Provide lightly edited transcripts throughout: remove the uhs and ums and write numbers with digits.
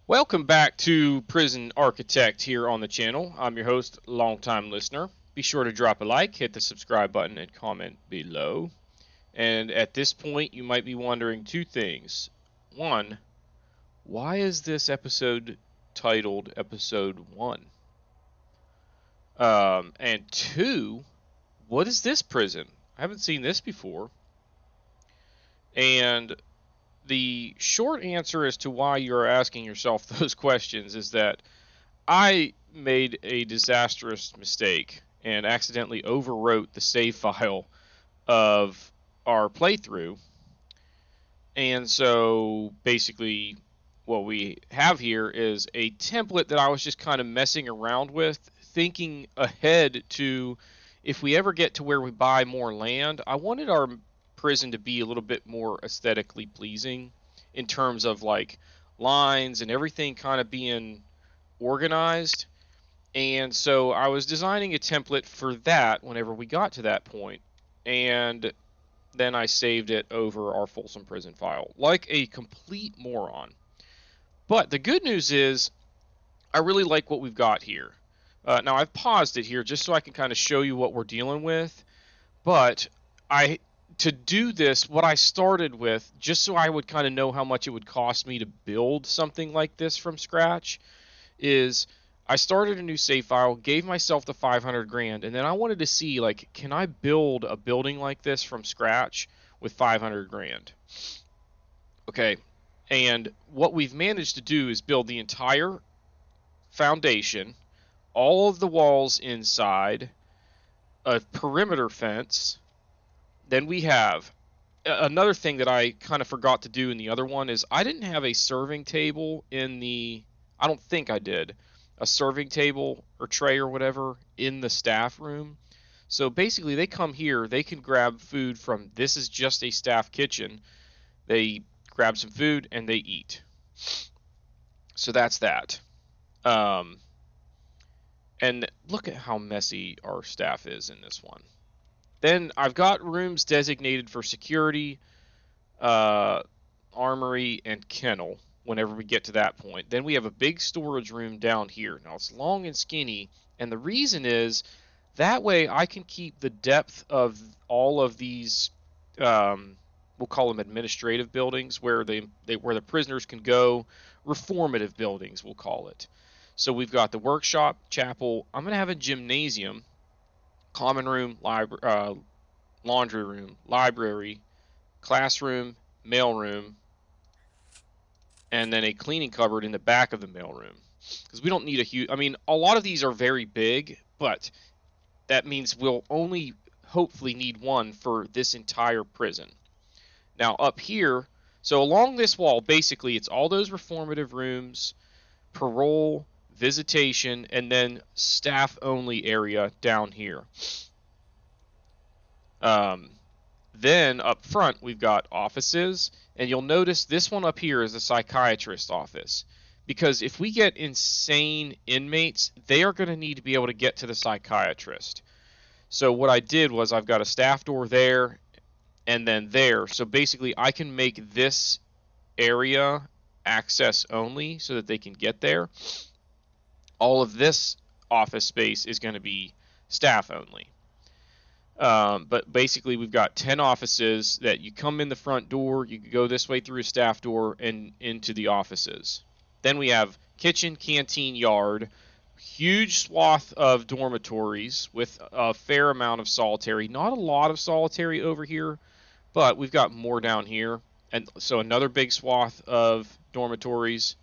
Welcome back to Prison Architect here on the channel. I'm your host, longtime listener. Be sure to drop a like, hit the subscribe button, and comment below. And at this point, you might be wondering two things. One, why is this episode titled Episode 1? And two, what is this prison? I haven't seen this before. And the short answer as to why you're asking yourself those questions is that I made a disastrous mistake and accidentally overwrote the save file of our playthrough. And so basically, what we have here is a template that I was just kind of messing around with, thinking ahead to if we ever get to where we buy more land. I wanted our prison to be a little bit more aesthetically pleasing in terms of like lines and everything kind of being organized. And so I was designing a template for that whenever we got to that point, and then I saved it over our Folsom Prison file, like a complete moron. But the good news is, I really like what we've got here. Now I've paused it here just so I can kind of show you what we're dealing with. But I, to do this, what I started with, just so I would kind of know how much it would cost me to build something like this from scratch, is I started a new save file, gave myself the 500 grand, and then I wanted to see, like, can I build a building like this from scratch with 500 grand? Okay, and what we've managed to do is build the entire foundation, all of the walls inside, a perimeter fence. Then we have another thing that I kind of forgot to do in the other one is I didn't have a serving table in the, I don't think I did, a serving table or tray or whatever in the staff room. So basically they come here, they can grab food from, this is just a staff kitchen. They grab some food and they eat. So that's that. Um, and look at how messy our staff is in this one. Then I've got rooms designated for security, uh, armory, and kennel whenever we get to that point. Then we have a big storage room down here. Now it's long and skinny, and the reason is that way I can keep the depth of all of these, we'll call them administrative buildings, where where the prisoners can go, reformative buildings we'll call it. So we've got the workshop, chapel. I'm gonna have a gymnasium, common room, laundry room, library, classroom, mailroom, and then a cleaning cupboard in the back of the mailroom. Because we don't need a huge, I mean, a lot of these are very big, but that means we'll only hopefully need one for this entire prison. Now up here, so along this wall, basically it's all those reformative rooms, parole, visitation, and then staff only area down here. Um, then up front, we've got offices, and you'll notice this one up here is a psychiatrist office. Because if we get insane inmates, they are going to need to be able to get to the psychiatrist. So what I did was I've got a staff door there and then there. So basically I can make this area access only so that they can get there. All of this office space is going to be staff only. But basically we've got 10 offices that you come in the front door, you can go this way through a staff door and into the offices. Then we have kitchen, canteen, yard, huge swath of dormitories with a fair amount of solitary. Not a lot of solitary over here, but we've got more down here. And so another big swath of dormitories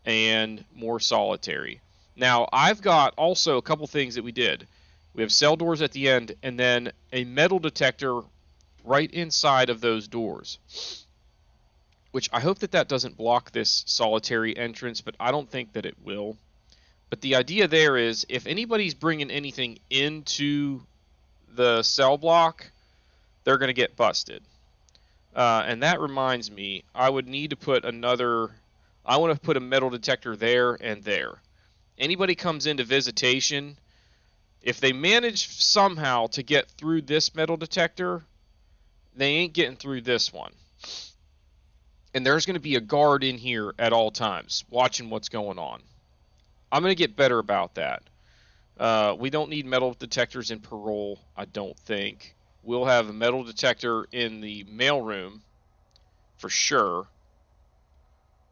and more solitary. Now I've got also a couple things that we did. We have cell doors at the end and then a metal detector right inside of those doors, which I hope that that doesn't block this solitary entrance, but I don't think that it will. But the idea there is if anybody's bringing anything into the cell block, they're going to get busted. And that reminds me, I would need to put another, I want to put a metal detector there and there. Anybody comes into visitation, if they manage somehow to get through this metal detector, they ain't getting through this one. And there's going to be a guard in here at all times watching what's going on. I'm going to get better about that. We don't need metal detectors in parole, I don't think. We'll have a metal detector in the mailroom for sure.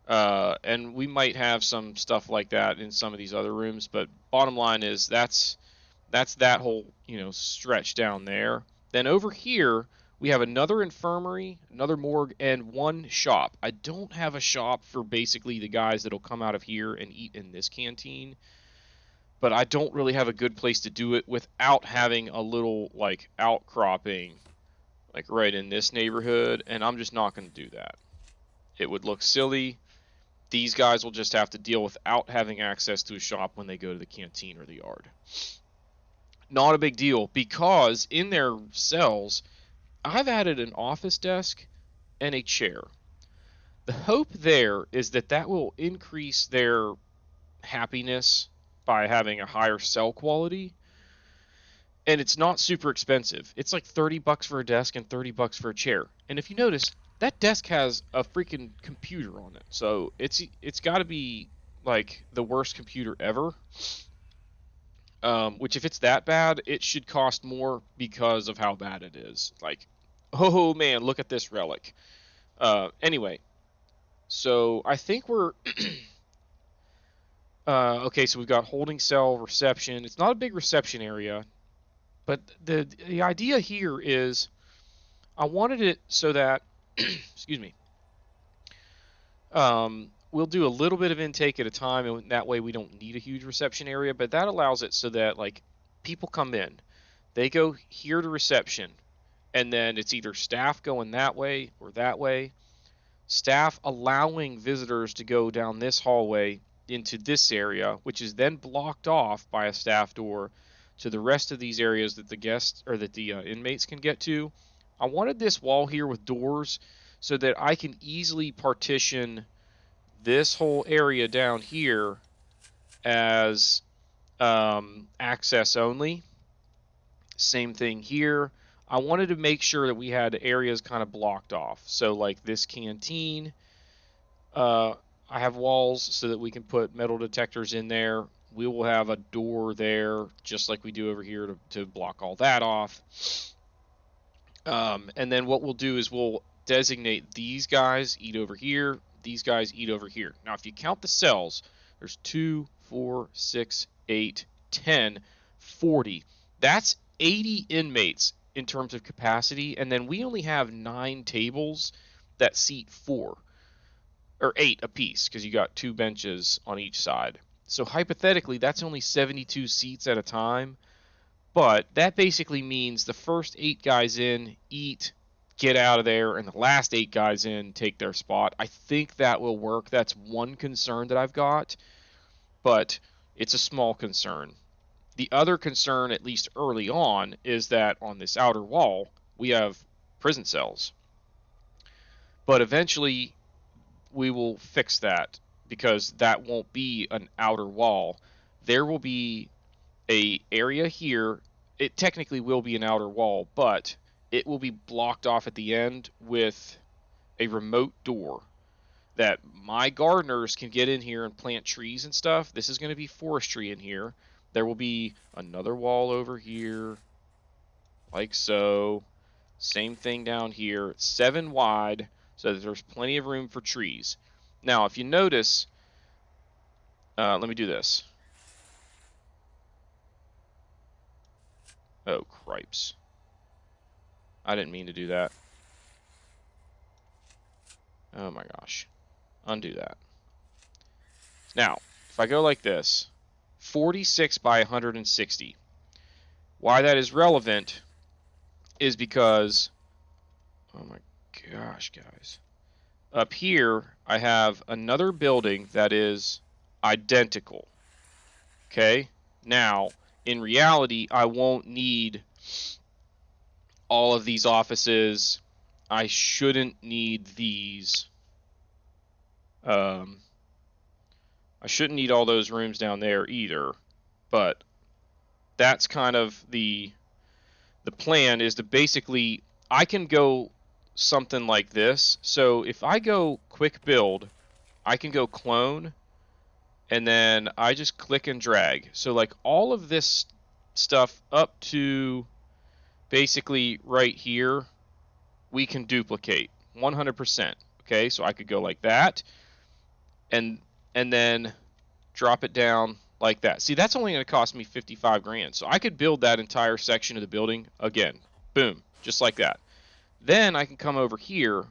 And we might have some stuff like that in some of these other rooms, but bottom line is that's that whole, stretch down there. Then over here, we have another infirmary, another morgue, and one shop. I don't have a shop for basically the guys that'll come out of here and eat in this canteen, but I don't really have a good place to do it without having a little, like, outcropping, like, right in this neighborhood, and I'm just not going to do that. It would look silly. These guys will just have to deal without having access to a shop when they go to the canteen or the yard. Not a big deal, because in their cells, I've added an office desk and a chair. The hope there is that that will increase their happiness by having a higher cell quality, and it's not super expensive. It's like $30 for a desk and $30 for a chair. And if you notice, that desk has a freaking computer on it, so it's got to be like the worst computer ever. Which, if it's that bad, it should cost more because of how bad it is. Like, oh man, look at this relic. Anyway, so I think we're okay. So we've got holding cell, reception. It's not a big reception area, but the idea here is I wanted it so that excuse me. We'll do a little bit of intake at a time, and that way we don't need a huge reception area, but that allows it so that, like, people come in, they go here to reception, and then it's either staff going that way or that way, staff allowing visitors to go down this hallway into this area, which is then blocked off by a staff door to the rest of these areas that the guests or that the inmates can get to. I wanted this wall here with doors so that I can easily partition this whole area down here as access only. Same thing here. I wanted to make sure that we had areas kind of blocked off. So like this canteen, I have walls so that we can put metal detectors in there. We will have a door there, just like we do over here, to block all that off. And then what we'll do is we'll designate these guys eat over here, these guys eat over here. Now, if you count the cells, there's 2, 4, 6, 8, 10, 40. That's 80 inmates in terms of capacity, and then we only have 9 tables that seat 4, or 8 apiece, because you got 2 benches on each side. So hypothetically, that's only 72 seats at a time. But that basically means the first 8 guys in eat, get out of there, and the last 8 guys in take their spot. I think that will work. That's one concern that I've got, but it's a small concern. The other concern, at least early on, is that on this outer wall, we have prison cells. But eventually, we will fix that, because that won't be an outer wall. There will be a area here. It technically will be an outer wall, but it will be blocked off at the end with a remote door that my gardeners can get in here and plant trees and stuff. This is going to be forestry in here. There will be another wall over here, like so. Same thing down here. 7 wide, so that there's plenty of room for trees. Now, if you notice, let me do this. Oh, cripes. I didn't mean to do that. Oh my gosh. Undo that. Now, if I go like this, 46 by 160. Why that is relevant is because, oh my gosh, guys. Up here, I have another building that is identical. Okay? Now, in reality, I won't need all of these offices. I shouldn't need these. I shouldn't need all those rooms down there either. But that's kind of the plan, is to basically, I can go something like this. So if I go quick build, I can go clone, and then I just click and drag. So like all of this stuff up to basically right here, we can duplicate 100%. Okay, so I could go like that, and then drop it down like that. See, that's only going to cost me 55 grand. So I could build that entire section of the building again. Boom, just like that. Then I can come over here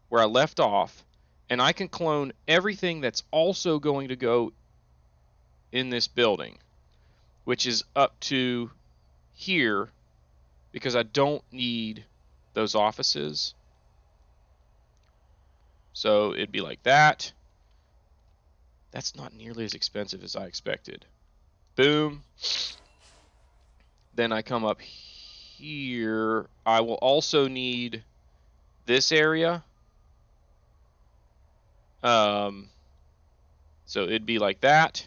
where I left off, and I can clone everything that's also going to go in this building, which is up to here, because I don't need those offices. So it'd be like that. That's not nearly as expensive as I expected. Boom. Then I come up here. I will also need this area. So it'd be like that.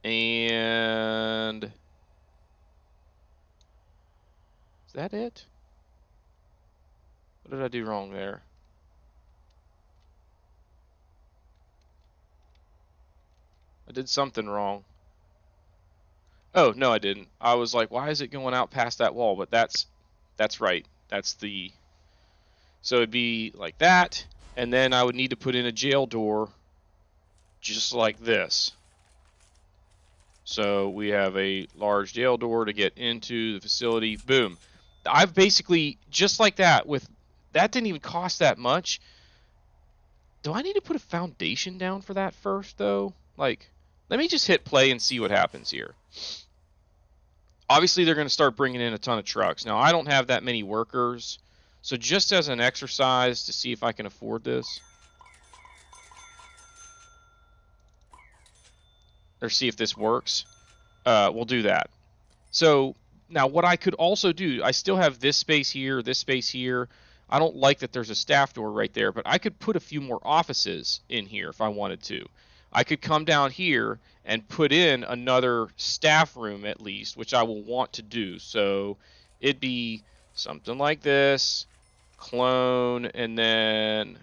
And is that it? What did I do wrong there? I did something wrong. Oh, no, I didn't. I was like, why is it going out past that wall? But that's right. That's the... So it'd be like that, and then I would need to put in a jail door just like this. So we have a large jail door to get into the facility. Boom. I've basically, just like that, with that didn't even cost that much. Do I need to put a foundation down for that first, though? Like, let me just hit play and see what happens here. Obviously, they're going to start bringing in a ton of trucks. Now, I don't have that many workers, so just as an exercise to see if I can afford this, or see if this works, we'll do that. So now what I could also do, I still have this space here, this space here. I don't like that there's a staff door right there, but I could put a few more offices in here if I wanted to. I could come down here and put in another staff room at least, which I will want to do. So it'd be something like this, clone, and then,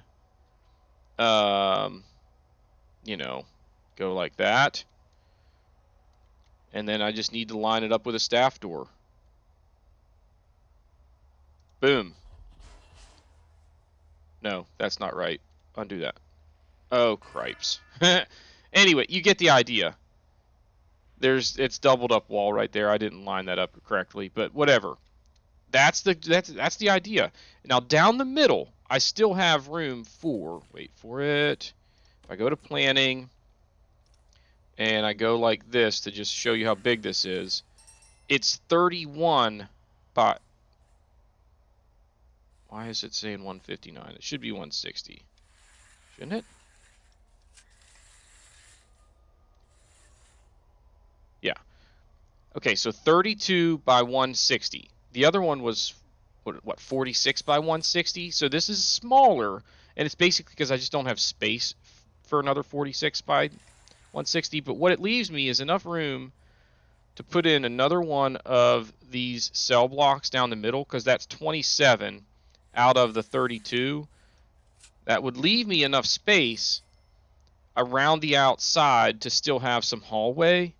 you know, go like that. And then I just need to line it up with a staff door. Boom. No, that's not right. Undo that. Oh, cripes. Anyway, you get the idea. It's doubled up wall right there. I didn't line that up correctly, but whatever. That's the idea. Now down the middle, I still have room for, wait for it. If I go to planning and I go like this to just show you how big this is, it's 31 by, why is it saying 159? It should be 160. Shouldn't it? Yeah. Okay, so 32 by 160. The other one was, what 46 by 160? So this is smaller, and it's basically because I just don't have space for another 46 by 160. But what it leaves me is enough room to put in another one of these cell blocks down the middle, because that's 27 out of the 32. That would leave me enough space around the outside to still have some hallway.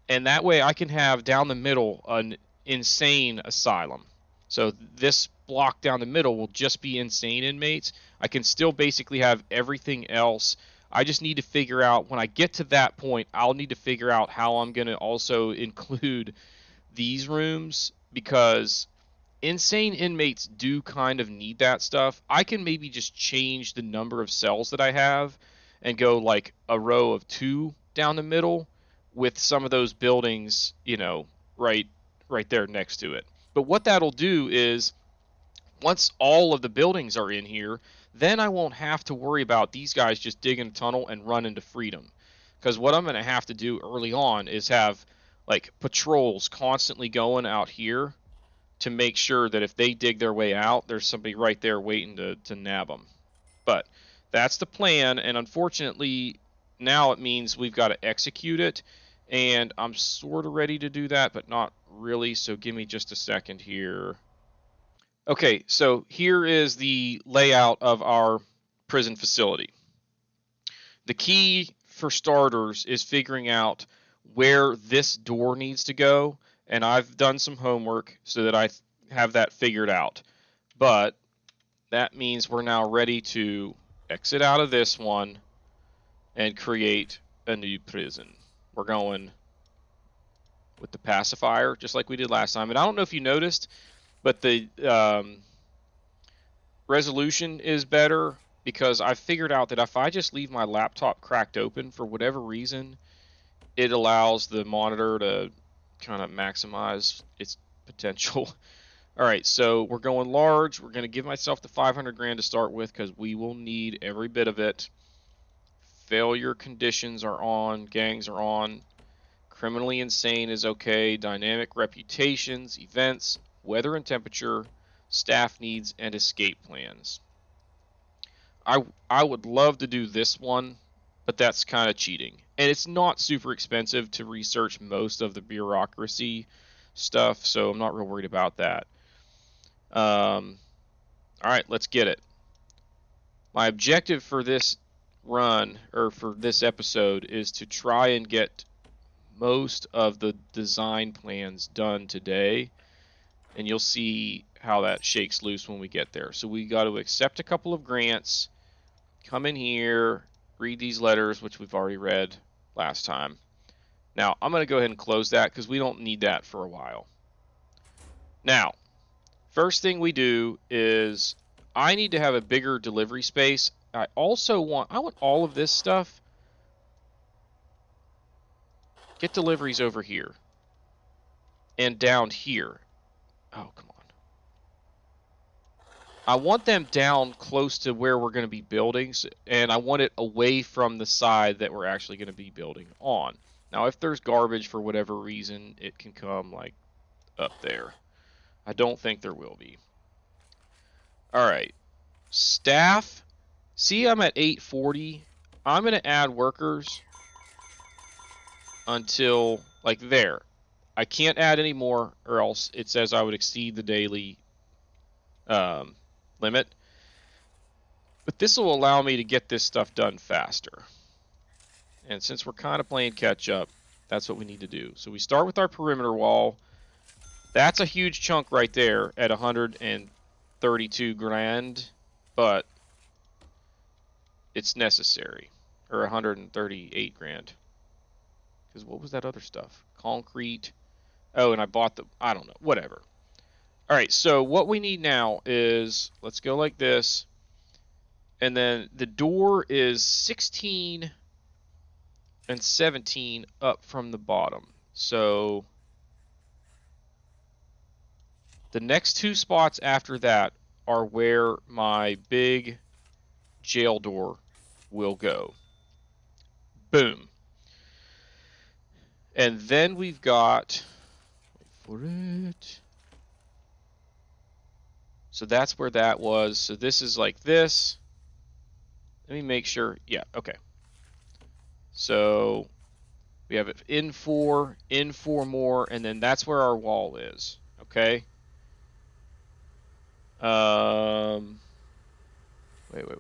And that way I can have down the middle an insane asylum. So this block down the middle will just be insane inmates. I can still basically have everything else. I just need to figure out, when I get to that point, I'll need to figure out how I'm going to also include these rooms, because insane inmates do kind of need that stuff. I can maybe just change the number of cells that I have and go like a row of 2 down the middle, with some of those buildings, you know, right there next to it. But what that'll do is, once all of the buildings are in here, then I won't have to worry about these guys just digging a tunnel and run into freedom. Because what I'm going to have to do early on is have like patrols constantly going out here to make sure that if they dig their way out, there's somebody right there waiting to nab them. But that's the plan, and unfortunately now it means we've got to execute it, and I'm sort of ready to do that, but not really. So give me just a second here. Okay, so here is the layout of our prison facility. The key for starters is figuring out where this door needs to go, and I've done some homework so that I have that figured out. But that means we're now ready to exit out of this one and create a new prison. We're going with the pacifier, just like we did last time. And I don't know if you noticed, but the resolution is better because I figured out that if I just leave my laptop cracked open for whatever reason, it allows the monitor to kind of maximize its potential. All right, so we're going large. We're going to give myself the 500 grand to start with because we will need every bit of it. Failure conditions are on, gangs are on, criminally insane is okay, dynamic reputations, events, weather and temperature, staff needs, and escape plans. I would love to do this one, but that's kind of cheating. And it's not super expensive to research most of the bureaucracy stuff, so I'm not real worried about that. All right, let's get it. My objective for this run, or for this episode, is to try and get most of the design plans done today, and you'll see how that shakes loose when we get there. So we got to accept a couple of grants, come in here, read these letters, which we've already read last time. Now, I'm going to go ahead and close that because we don't need that for a while. Now, first thing we do is I need to have a bigger delivery space. I want all of this stuff. Get deliveries over here and down here. Oh, come on. I want them down close to where we're going to be building, and I want it away from the side that we're actually going to be building on. Now, if there's garbage for whatever reason, it can come like up there. I don't think there will be. All right. Staff. See, I'm at 840. I'm going to add workers until like there. I can't add any more or else it says I would exceed the daily limit. But this will allow me to get this stuff done faster. And since we're kind of playing catch up, that's what we need to do. So we start with our perimeter wall. That's a huge chunk right there at 132 grand, but it's necessary. Or 138 grand. Because what was that other stuff? Concrete. Oh, and I bought the, I don't know, whatever. All right, so what we need now is, let's go like this. And then the door is 16 and 17 up from the bottom. So the next two spots after that are where my big jail door will go. Boom. And then we've got, wait for it. So that's where that was. So this is like this. Let me make sure. Yeah, okay. So we have it in four more, and then that's where our wall is. Okay.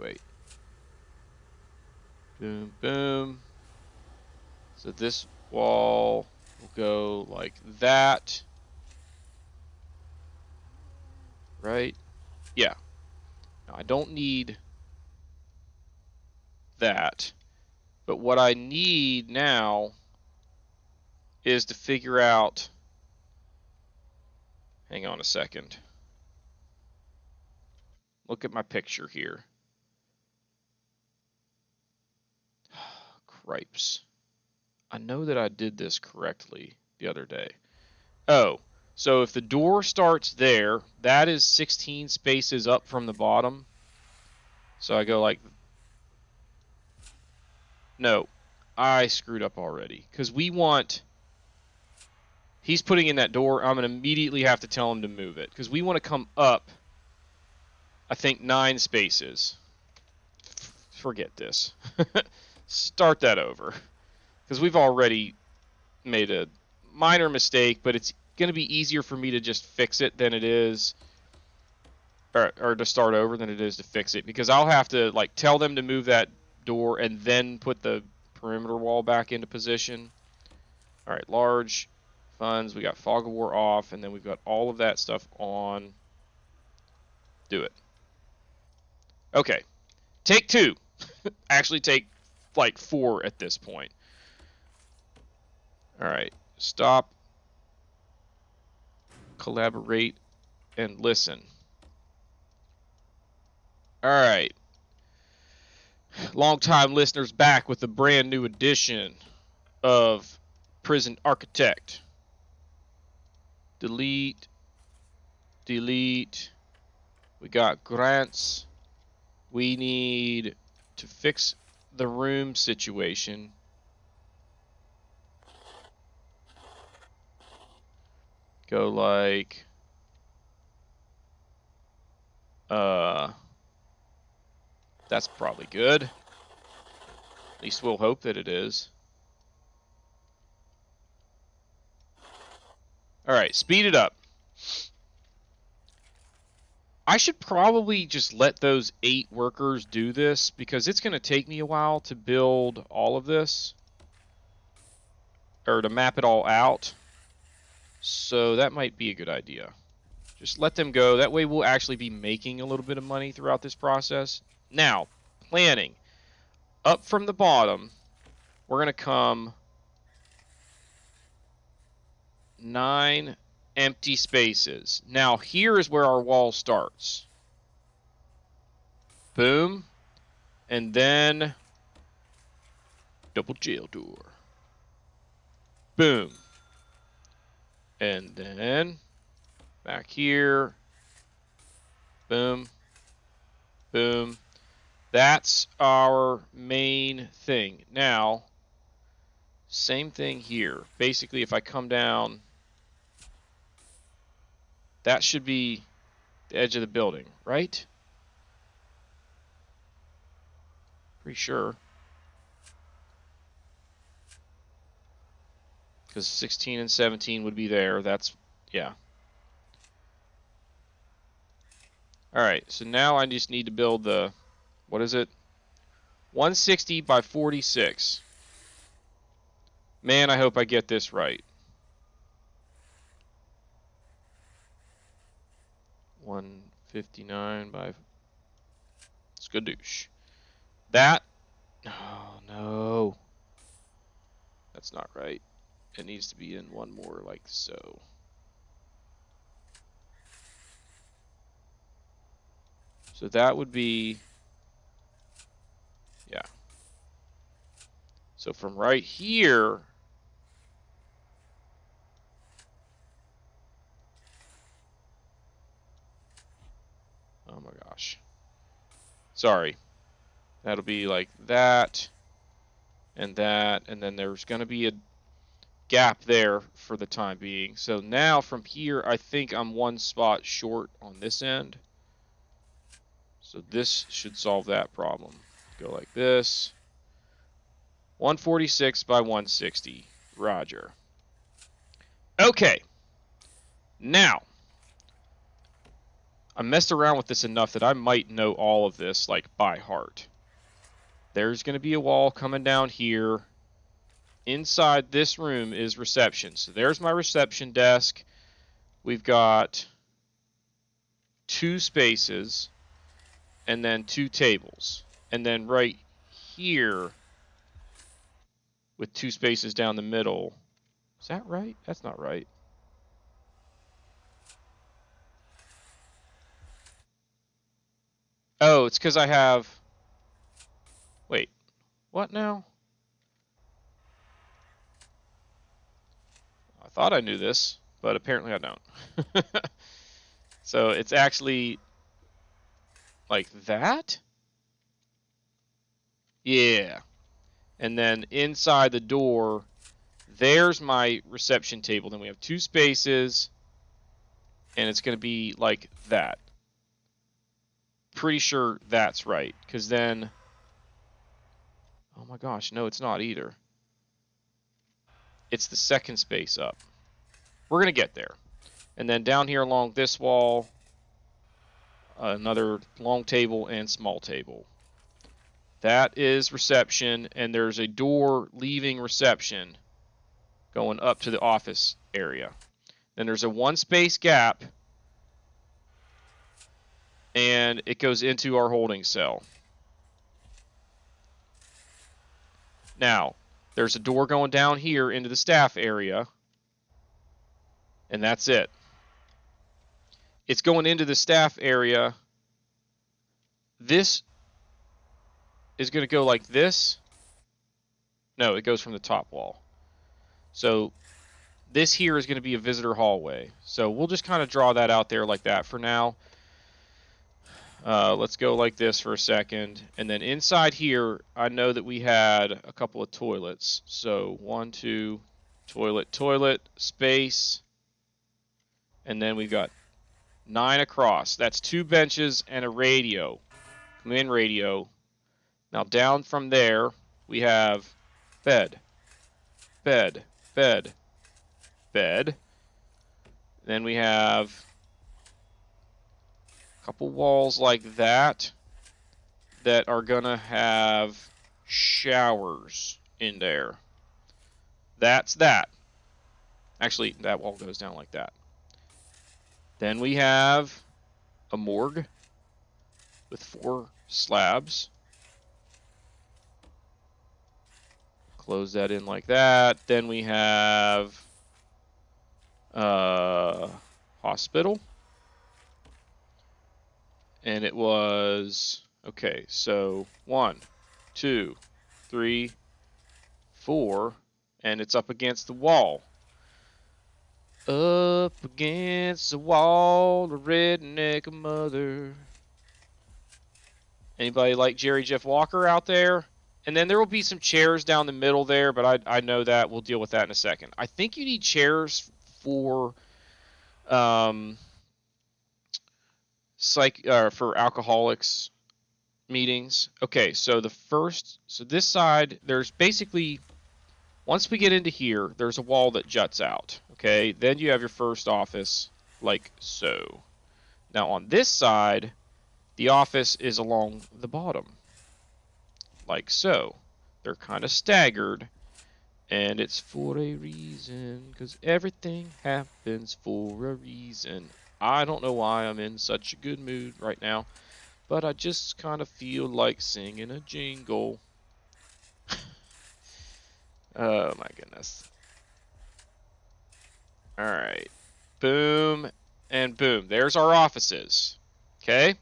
Wait. Boom, boom. So this wall will go like that. Right? Yeah. Now, I don't need that. But what I need now is to figure out, hang on a second. Look at my picture here. Cripes. I know that I did this correctly the other day. Oh, so if the door starts there, that is 16 spaces up from the bottom. So I go like, no, I screwed up already. Because we want, he's putting in that door, I'm going to immediately have to tell him to move it. Because we want to come up, I think, 9 spaces. Forget this. Start that over. Because we've already made a minor mistake, but it's going to be easier for me to just fix it than it is or to start over than it is to fix it, because I'll have to like tell them to move that door and then put the perimeter wall back into position. All right, large funds. We got fog of war off, and then we've got all of that stuff on. Do it. Okay, take two. Actually, take like 4 at this point. All right, stop, collaborate, and listen. All right, long-time listeners back with a brand new edition of Prison Architect. Delete, delete. We got grants. We need to fix the room situation. Go like, that's probably good. At least we'll hope that it is. All right, speed it up. I should probably just let those 8 workers do this, because it's going to take me a while to build all of this, or to map it all out. So that might be a good idea. Just let them go. That way we'll actually be making a little bit of money throughout this process. Now, planning. Up from the bottom, we're going to come 9 empty spaces. Now, here is where our wall starts. Boom. And then double jail door. Boom. And then back here. Boom. Boom. That's our main thing. Now, same thing here. Basically, if I come down, that should be the edge of the building, right? Pretty sure. Because 16 and 17 would be there. That's, yeah. Alright, so now I just need to build the, what is it? 160 by 46. Man, I hope I get this right. 159 by skadoosh. That, oh no. That's not right. It needs to be in one more like so. So that would be, yeah. So from right here, oh my gosh. Sorry. That'll be like that, and then there's going to be a gap there for the time being. So now from here, I think I'm 1 spot short on this end. So this should solve that problem. Go like this. 146 by 160. Roger. Okay. Now, I messed around with this enough that I might know all of this like by heart. There's going to be a wall coming down here. Inside this room is reception. So there's my reception desk. We've got 2 spaces and then 2 tables. And then right here with 2 spaces down the middle. Is that right? That's not right. Oh, it's because I have... Wait, what now? I thought I knew this, but apparently I don't. So it's actually like that? Yeah. And then inside the door, there's my reception table. Then we have 2 spaces, and it's going to be like that. Pretty sure that's right, because then... Oh my gosh, no, it's not either. It's the second space up. We're going to get there. And then down here along this wall, another long table and small table. That is reception, and there's a door leaving reception going up to the office area. Then there's a 1 space gap, and it goes into our holding cell. Now, there's a door going down here into the staff area, and that's it. It's going into the staff area. This is going to go like this. No, it goes from the top wall. So this here is going to be a visitor hallway. So we'll just kind of draw that out there like that for now. Let's go like this for a second. And then inside here, I know that we had a couple of toilets. So 1, 2, toilet, space. And then we've got 9 across. That's 2 benches and a radio. Command radio. Now down from there, we have bed, bed, bed, bed. Then we have a couple walls like that are gonna have showers in there. That's that. Actually, that wall goes down like that. Then we have a morgue with 4 slabs. Close that in like that. Then we have hospital. And it was, okay, so 1, 2, 3, 4, and it's up against the wall. Up against the wall, the redneck mother. Anybody like Jerry Jeff Walker out there? And then there will be some chairs down the middle there, but I know that. We'll deal with that in a second. I think you need chairs for for alcoholics meetings. Okay, so this side, there's basically, once we get into here, there's a wall that juts out. Okay, then you have your first office like so. Now on this side, the office is along the bottom. Like so. They're kind of staggered, and it's for a reason, because everything happens for a reason. I don't know why I'm in such a good mood right now, but I just kind of feel like singing a jingle. Oh my goodness. Alright. Boom and boom. There's our offices. Okay?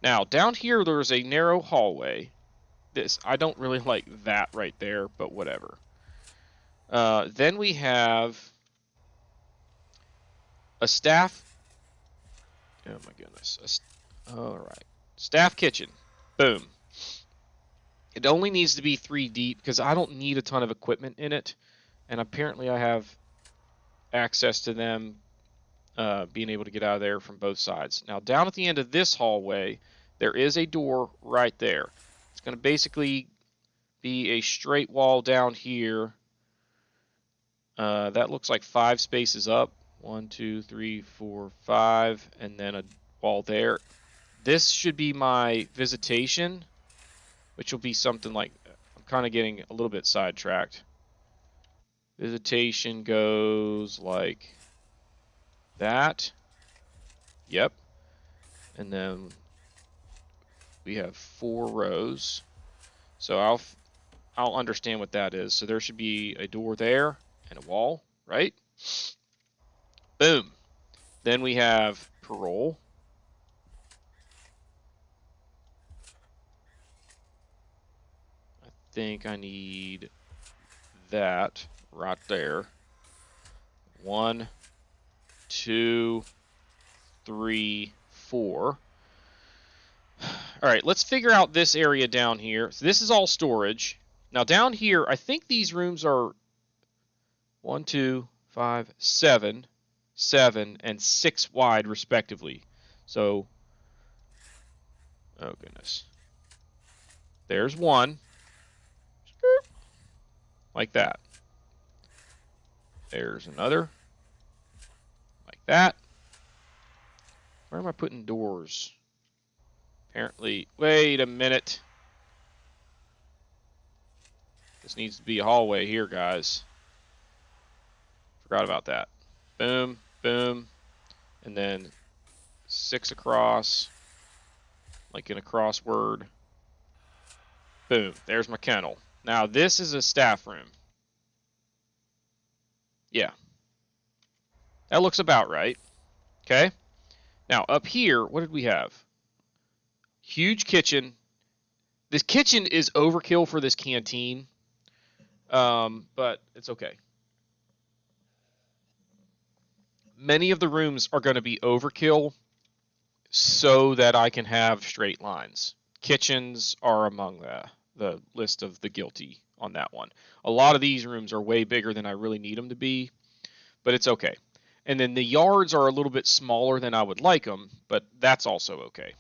Now, down here there's a narrow hallway. I don't really like that right there, but whatever. Then we have a staff. Oh my goodness. All right. Staff kitchen. Boom. It only needs to be 3 deep because I don't need a ton of equipment in it. And apparently I have access to them being able to get out of there from both sides. Now, down at the end of this hallway, there is a door right there. It's going to basically be a straight wall down here. That looks like 5 spaces up. 1, 2, 3, 4, 5, and then a wall there. This should be my visitation, which will be something like, I'm kind of getting a little bit sidetracked. Visitation goes like that. Yep. And then we have 4 rows. So I'll understand what that is. So there should be a door there and a wall, right? Boom. Then we have parole. I think I need that right there. 1, 2, 3, 4. All right, let's figure out this area down here. So this is all storage. Now down here, I think these rooms are 1, 2, 5, 7, 7, and 6 wide respectively. So, oh goodness. There's 1. Like that. There's another. Like that. Where am I putting doors? Apparently, wait a minute. This needs to be a hallway here, guys. Forgot about that. Boom, boom, and then 6 across, like in a crossword. Boom, there's my kennel. Now this is a staff room. Yeah, that looks about right. Okay. Now up here, what did we have? Huge kitchen. This kitchen is overkill for this canteen, but it's okay. Many of the rooms are going to be overkill so that I can have straight lines. Kitchens are among the list of the guilty on that one. A lot of these rooms are way bigger than I really need them to be, but it's okay. And then the yards are a little bit smaller than I would like them, but that's also okay.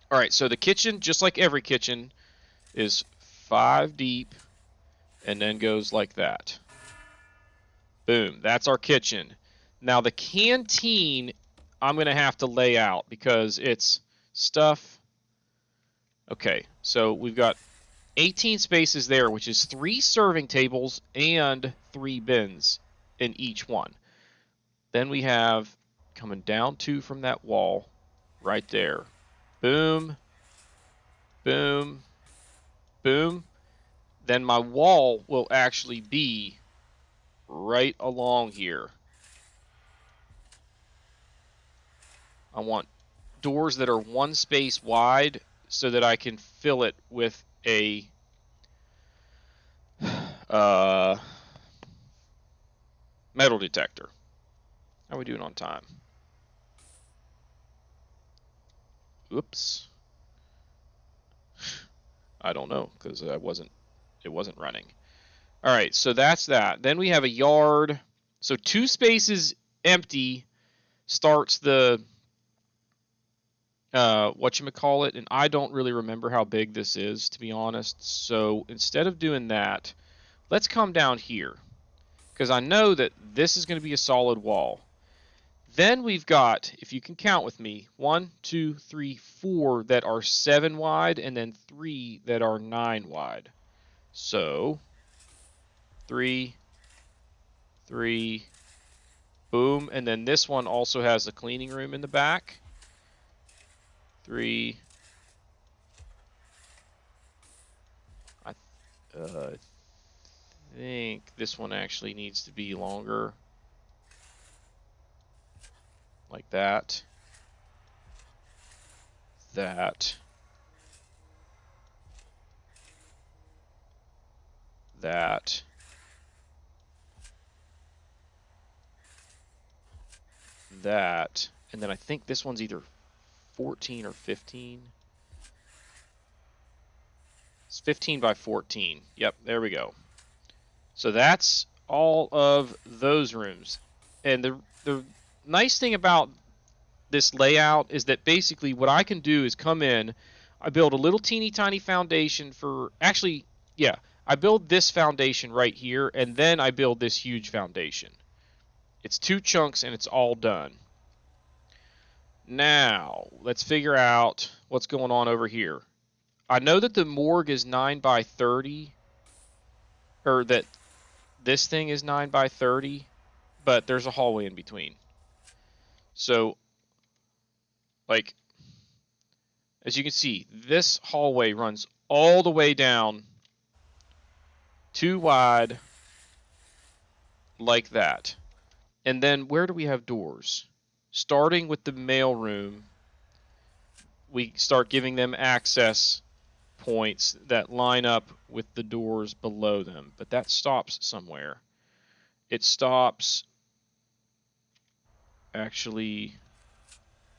All right, so the kitchen, just like every kitchen, is 5 deep and then goes like that. Boom, that's our kitchen. Now the canteen, I'm going to have to lay out because it's stuff. Okay, so we've got 18 spaces there, which is 3 serving tables and 3 bins in each one. Then we have coming down 2 from that wall right there. Boom, boom, boom. Then my wall will actually be right along here. I want doors that are 1 space wide so that I can fill it with a metal detector. How are we doing on time? Oops. I don't know because it wasn't running. All right, so that's that. Then we have a yard. So 2 spaces empty starts the whatchamacallit, and I don't really remember how big this is, to be honest. So instead of doing that, let's come down here because I know that this is going to be a solid wall. Then we've got, if you can count with me, 1, 2, 3, 4 that are 7 wide, and then 3 that are 9 wide. So 3, 3, boom, and then this one also has a cleaning room in the back. 3. I think this one actually needs to be longer, like that. That. That. That. And then I think this one's either 14 or 15. It's 15 by 14. Yep, there we go. So that's all of those rooms. And the nice thing about this layout is that basically what I can do is come in, I build a little teeny tiny foundation for, actually, yeah, I build this foundation right here, and then I build this huge foundation. It's 2 chunks and it's all done. Now, let's figure out what's going on over here. I know that the morgue is 9 by 30, or that this thing is 9 by 30, but there's a hallway in between. So, like, as you can see, this hallway runs all the way down 2 wide like that. And then where do we have doors? Starting with the mail room, we start giving them access points that line up with the doors below them. But that stops somewhere. It stops, actually,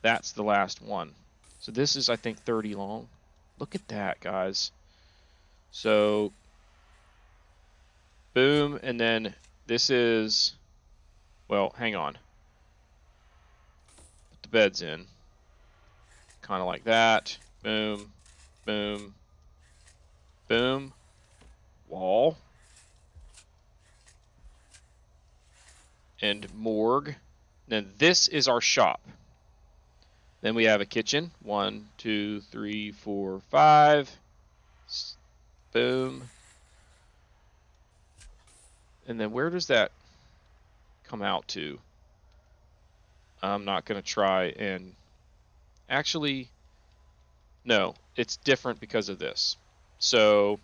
that's the last one. So this is, I think, 30 long. Look at that, guys. So, boom, and then this is, well, hang on. Put the beds in. Kind of like that. Boom, boom, boom. Wall. And morgue. Then this is our shop. Then we have a kitchen. 1, 2, 3, 4, 5. Boom. And then where does that come out to? I'm not going to try and... Actually, no. It's different because of this. So,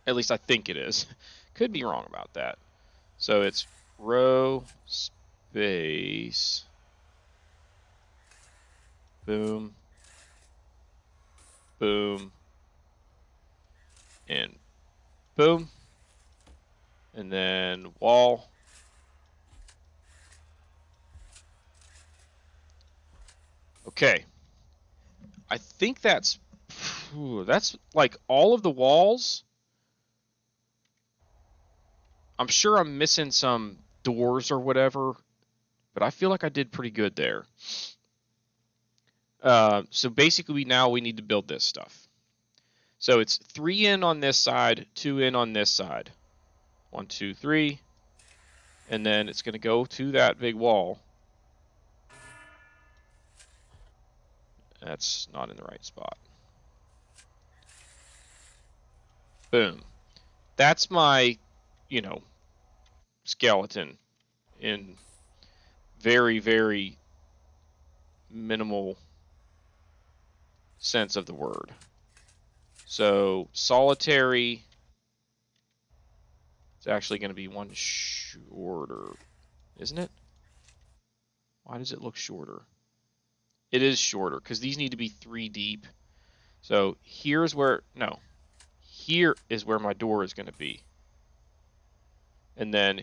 at least I think it is. Could be wrong about that. So it's row, space, boom, boom, and boom. And then wall. Okay. I think that's like all of the walls. I'm sure I'm missing some doors or whatever, but I feel like I did pretty good there. So basically now we need to build this stuff. So it's 3 in on this side, 2 in on this side. 1, 2, 3. And then it's going to go to that big wall. That's not in the right spot. Boom. That's my, skeleton in very, very minimal sense of the word. So solitary is actually going to be one shorter, isn't it? Why does it look shorter? It is shorter because these need to be 3 deep. So here's where, no, here is where my door is going to be. And then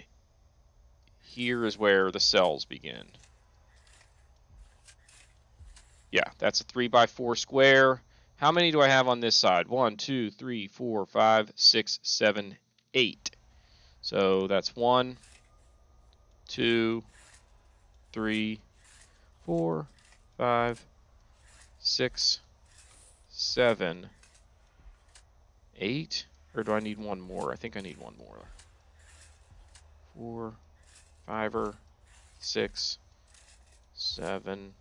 here is where the cells begin. Yeah, that's a 3x4 square. How many do I have on this side? 1, 2, 3, 4, 5, 6, 7, 8. So that's 1, 2, 3, 4, 5, 6, 7, 8. Or do I need one more? I think I need one more. 4, 5, 6, 7.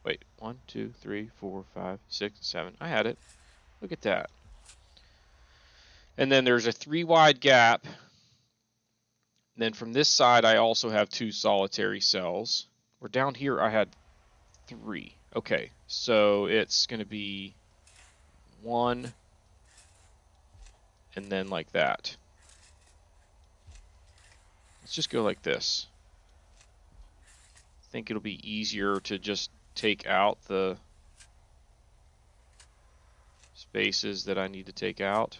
Wait, 1, 2, 3, 4, 5, 6, 7. I had it. Look at that. And then there's a 3 wide gap. And then from this side, I also have 2 solitary cells. Where down here, I had 3. Okay, so it's going to be 1, and then like that. Let's just go like this. I think it'll be easier to just take out the spaces that I need to take out.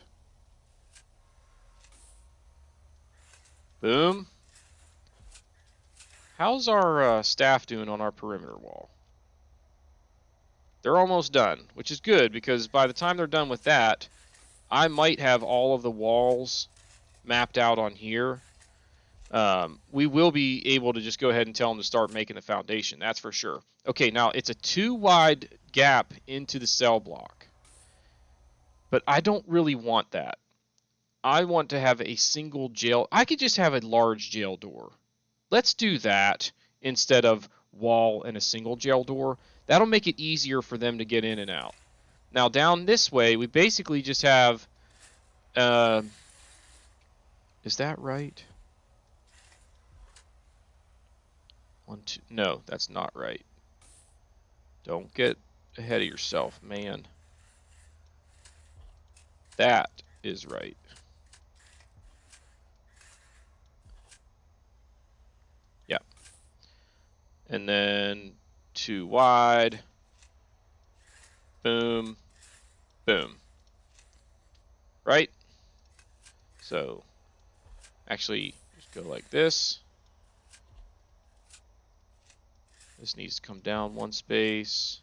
Boom. How's our staff doing on our perimeter wall? They're almost done, which is good because by the time they're done with that, I might have all of the walls mapped out on here. We will be able to just go ahead and tell them to start making the foundation. That's for sure. Okay, now it's a 2 wide gap into the cell block. But I don't really want that. I want to have a single jail. I could just have a large jail door. Let's do that instead of wall and a single jail door. That'll make it easier for them to get in and out. Now down this way, we basically just have... is that right? 1, 2... No, that's not right. Don't get ahead of yourself, man. That is right. Yep. And then 2 wide. Boom. Boom. Right? So, actually, just go like this. This needs to come down 1 space.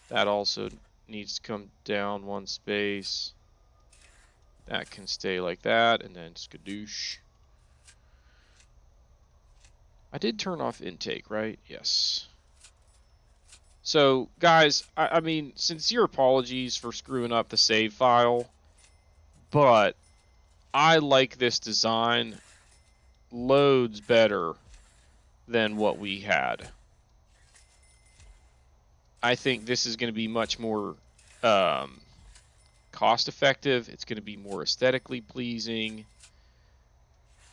That also needs to come down 1 space. That can stay like that, and then skadoosh. I did turn off intake, right? Yes. So, guys, I mean, sincere apologies for screwing up the save file, but I like this design loads better than what we had. I think this is going to be much more um, cost effective. It's going to be more aesthetically pleasing.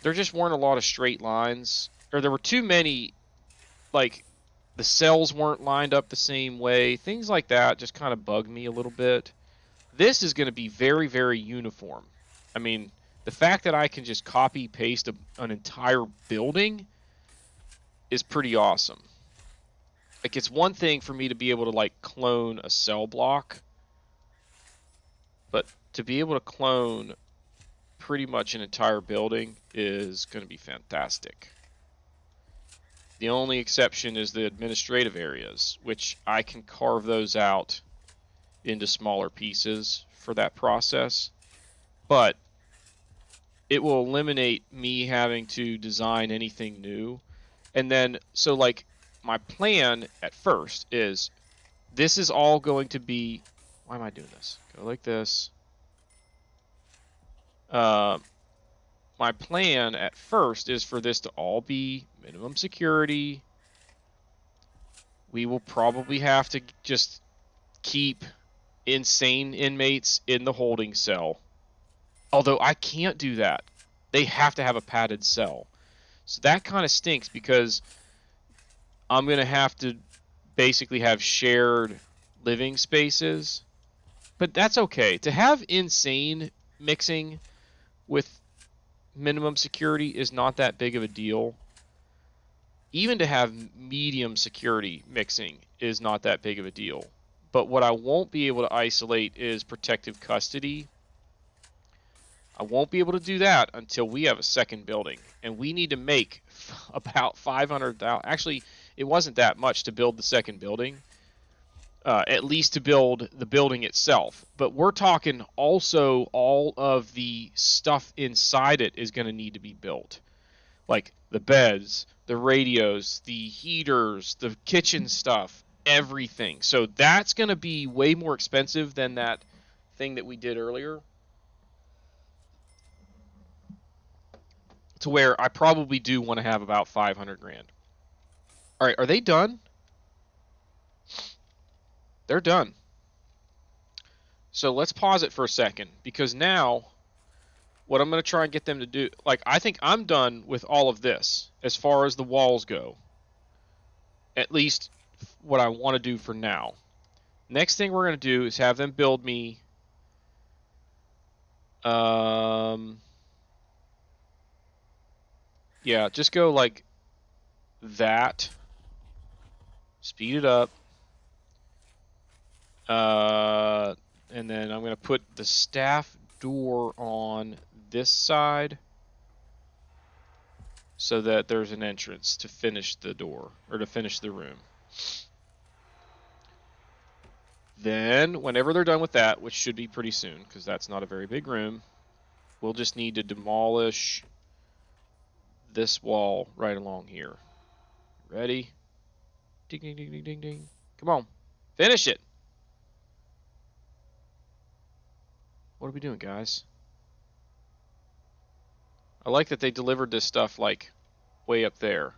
There just weren't a lot of straight lines, or there were too many, like the cells weren't lined up the same way. Things like that just kind of bugged me a little bit. This is going to be very, very uniform. I mean, the fact that I can just copy paste an entire building is pretty awesome. Like, it's one thing for me to be able to like clone a cell block, but to be able to clone pretty much an entire building is going to be fantastic. The only exception is the administrative areas, which I can carve those out into smaller pieces for that process. But it will eliminate me having to design anything new. And then, so like, my plan at first is this is all going to be, why am I doing this? Go like this. My plan at first is for this to all be minimum security. We will probably have to just keep insane inmates in the holding cell. Although I can't do that. They have to have a padded cell. So that kind of stinks because I'm going to have to basically have shared living spaces. But that's okay. To have insane mixing with minimum security is not that big of a deal. Even to have medium security mixing is not that big of a deal. But what I won't be able to isolate is protective custody. I won't be able to do that until we have a second building. And we need to make about 500,000. Actually, it wasn't that much to build the second building. At least to build the building itself. But we're talking also all of the stuff inside it is going to need to be built. Like the beds, the radios, the heaters, the kitchen stuff, everything. So that's going to be way more expensive than that thing that we did earlier. To where I probably do want to have about 500 grand. All right, are they done? They're done. So let's pause it for a second, because now what I'm going to try and get them to do, like, I think I'm done with all of this as far as the walls go. At least what I want to do for now. Next thing we're going to do is have them build me yeah, just go like that. Speed it up. And then I'm going to put the staff door on this side so that there's an entrance to finish the door, or to finish the room. Then, whenever they're done with that, which should be pretty soon, because that's not a very big room, we'll just need to demolish this wall right along here. Ready? Ding, ding, ding, ding, ding, ding. Come on. Finish it. What are we doing, guys? I like that they delivered this stuff, like, way up there.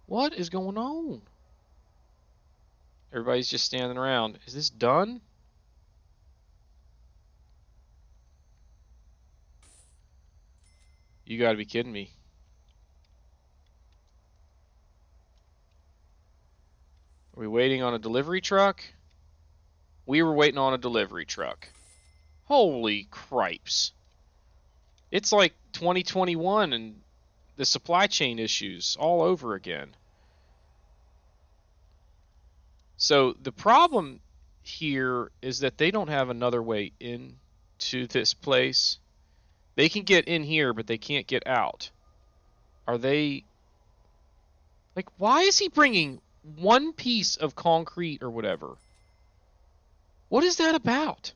What is going on? Everybody's just standing around. Is this done? You gotta be kidding me. Are we waiting on a delivery truck? We were waiting on a delivery truck. Holy cripes. It's like 2021 and the supply chain issues all over again. So the problem here is that they don't have another way into this place. They can get in here, but they can't get out. Are they... Like, why is he bringing one piece of concrete or whatever? What is that about?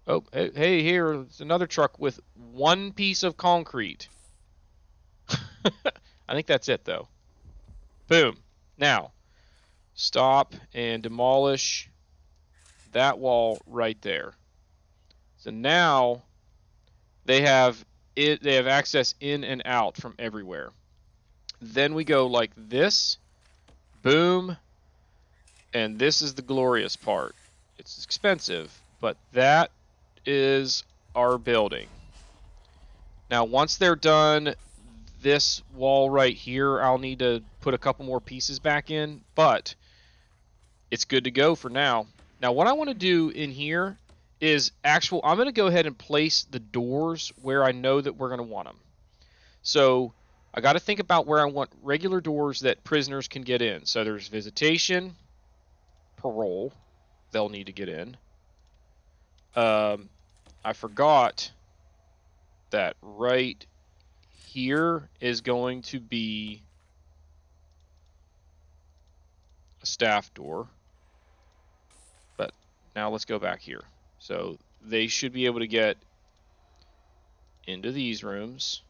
Oh, hey, here's another truck with one piece of concrete. I think that's it, though. Boom. Now, stop and demolish that wall right there. So now they have access in and out from everywhere. Then we go like this. Boom. And this is the glorious part. It's expensive, but that is our building. Now, once they're done, this wall right here, I'll need to put a couple more pieces back in, but it's good to go for now. Now, what I want to do in here is I'm going to go ahead and place the doors where I know that we're going to want them. So I got to think about where I want regular doors that prisoners can get in. So there's visitation, parole, they'll need to get in. I forgot that right here is going to be a staff door. But now let's go back here. So they should be able to get into these rooms.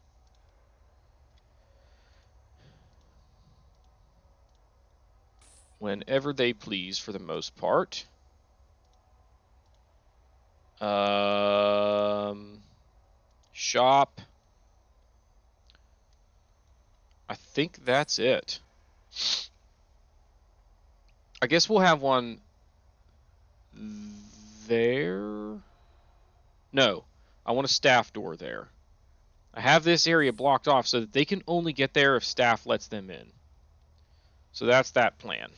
Whenever they please, for the most part. Shop. I think that's it. I guess we'll have one there. No, I want a staff door there. I have this area blocked off so that they can only get there if staff lets them in. So that's that plan.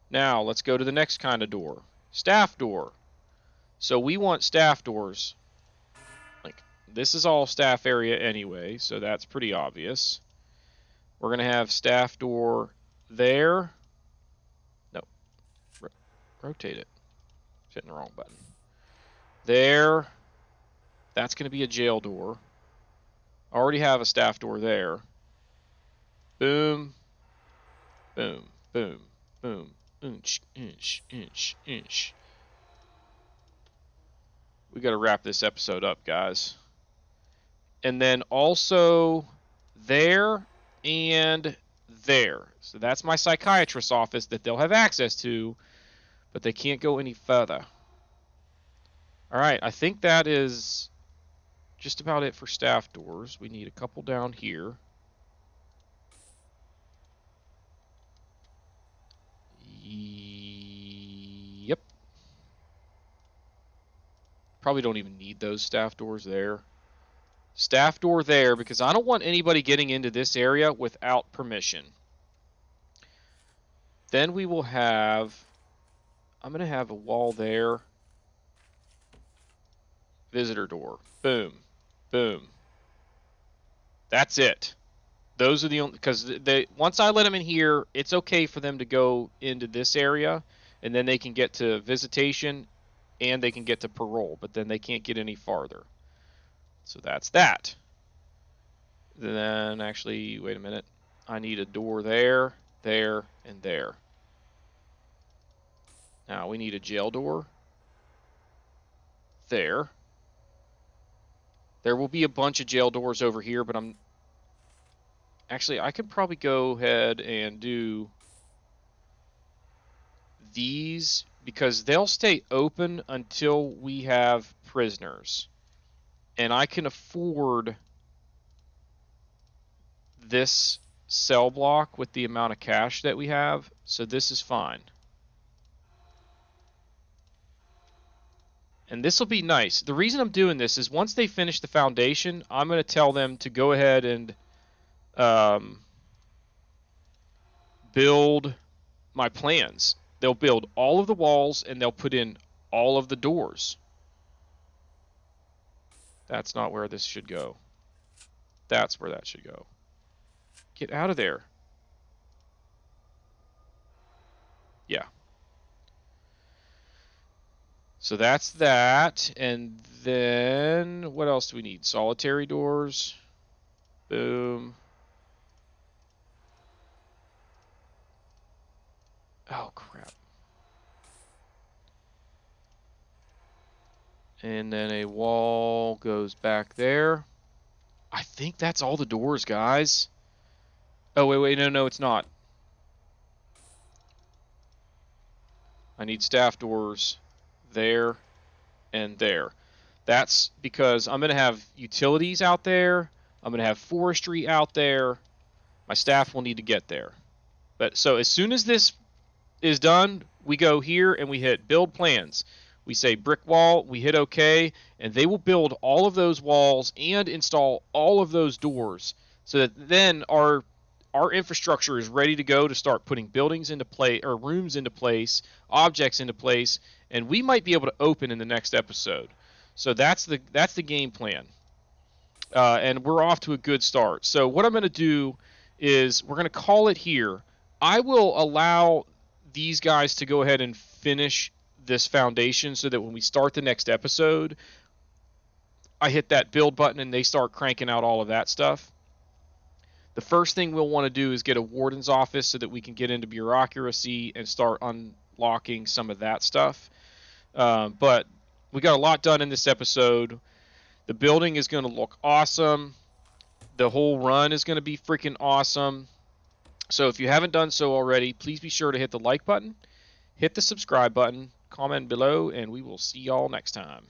Now let's go to the next kind of door. Staff door. So we want staff doors. Like, this is all staff area anyway, so that's pretty obvious. We're going to have staff door there. No. Rotate it. Hitting the wrong button. There. That's going to be a jail door. I already have a staff door there. Boom. Boom. Boom. Boom. Inch. Inch. Inch. Inch. We got to wrap this episode up, guys. And then also there and there. So that's my psychiatrist's office that they'll have access to, but they can't go any further. All right, I think that is just about it for staff doors. We need a couple down here. Yep. Probably don't even need those staff doors there. Staff door there, because I don't want anybody getting into this area without permission. Then we will have, I'm going to have a wall there. Visitor door. Boom. Boom. That's it. Those are the only, because once I let them in here, it's okay for them to go into this area, and then they can get to visitation, and they can get to parole, but then they can't get any farther. So that's that. Then actually, wait a minute. I need a door there, there, and there. Now we need a jail door. There. There will be a bunch of jail doors over here, but actually, I could probably go ahead and do these because they'll stay open until we have prisoners. And I can afford this cell block with the amount of cash that we have, so this is fine. And this will be nice. The reason I'm doing this is once they finish the foundation, I'm going to tell them to go ahead and build my plans. They'll build all of the walls and they'll put in all of the doors. That's not where this should go. That's where that should go. Get out of there. Yeah. So that's that. And then what else do we need? Solitary doors. Boom. Oh, crap. And then a wall goes back there. I think that's all the doors, guys. Oh, wait, no, it's not. I need staff doors there and there. That's because I'm going to have utilities out there. I'm going to have forestry out there. My staff will need to get there. But so as soon as this is done, we go here and we hit build plans. We say brick wall, we hit OK, and they will build all of those walls and install all of those doors so that then our infrastructure is ready to go to start putting buildings into place or rooms into place, objects into place, and we might be able to open in the next episode. So that's the game plan. And we're off to a good start. So what I'm going to do is we're going to call it here. I will allow these guys to go ahead and finish this foundation so that when we start the next episode, I hit that build button and they start cranking out all of that stuff. The first thing we'll want to do is get a warden's office so that we can get into bureaucracy and start unlocking some of that stuff. But we got a lot done in this episode. The building is going to look awesome. The whole run is going to be freaking awesome. So if you haven't done so already, please be sure to hit the like button, hit the subscribe button, comment below, and we will see y'all next time.